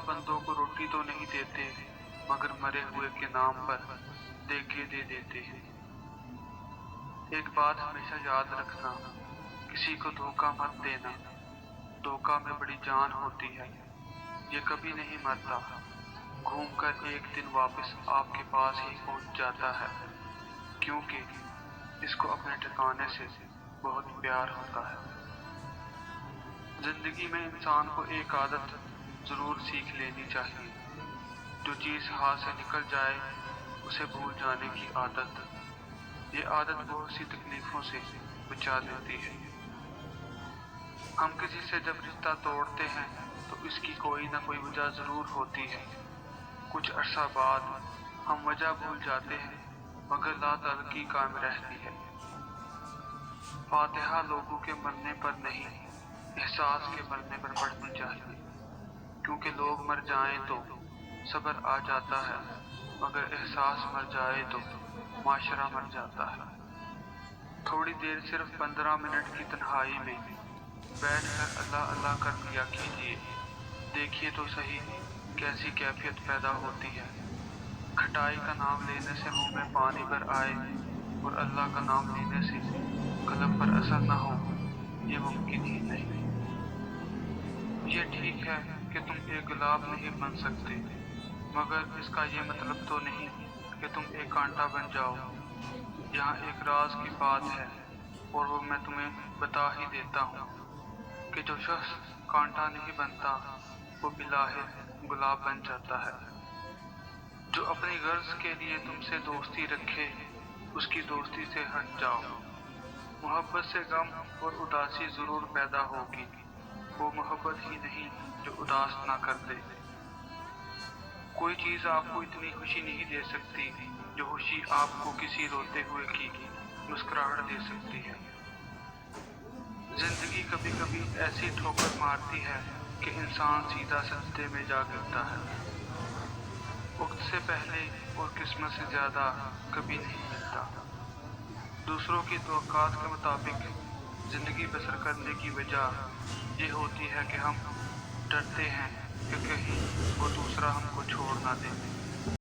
बंदों को रोटी तो नहीं देते, मगर मरे हुए के नाम पर देके दे देते हैं। एक बात हमेशा याद रखना, किसी को धोखा मत देना। धोखा में बड़ी जान होती है, ये कभी नहीं मरता, घूमकर एक दिन वापस आपके पास ही पहुंच जाता है, क्योंकि इसको अपने ठिकाने से बहुत प्यार होता है। जिंदगी में इंसान को एक आदत जरूर सीख लेनी चाहिए। जो चीज हाथ से निकल जाए उसे भूल जाने की आदत। ये आदत बहुत सी तकलीफों से बचा लेती है। हम किसी से जब रिश्ता तोड़ते हैं तो इसकी कोई ना कोई वजह जरूर होती है। कुछ अरसा बाद हम वजह भूल जाते हैं, मगर ला ताल्लुकी कायम रहती है। फातिहा लोगों के मरने पर नहीं, एहसास के मरने पर पढ़नी चाहिए, क्योंकि लोग मर जाएं तो सब्र आ जाता है, मगर एहसास मर जाए तो माशरा मर जाता है। थोड़ी देर सिर्फ 15 मिनट की तन्हाई में बैठकर अल्लाह अल्लाह कर लिया कीजिए। देखिए तो सही कैसी कैफियत पैदा होती है। खटाई का नाम लेने से मुंह में पानी भर आए और अल्लाह का नाम लेने से कल्ब पर असर न हो, ये मुमकिन ही नहीं। ये ठीक है कि तुम एक गुलाब नहीं बन सकते, मगर इसका ये मतलब तो नहीं कि तुम एक कांटा बन जाओ। यहाँ एक राज की बात है और वो मैं तुम्हें बता ही देता हूँ कि जो शख्स कांटा नहीं बनता वो बिलाहिर गुलाब बन जाता है। जो अपनी गर्ज के लिए तुमसे दोस्ती रखे उसकी दोस्ती से हट जाओ। मोहब्बत से गम और उदासी जरूर पैदा होगी, वो मोहब्बत ही नहीं जो उदास ना कर दे। कोई चीज आपको इतनी खुशी नहीं दे सकती जो खुशी आपको किसी रोते हुए की मुस्कुराहट दे सकती है। जिंदगी कभी कभी ऐसी ठोकर मारती है कि इंसान सीधा सजदे में जा गिरता है। वक्त से पहले और किस्मत से ज्यादा कभी नहीं मिलता। दूसरों की तवक्कात के मुताबिक जिंदगी बसर करने की वजह ये होती है कि हम डरते हैं कि कहीं वो दूसरा हमको छोड़ ना दे।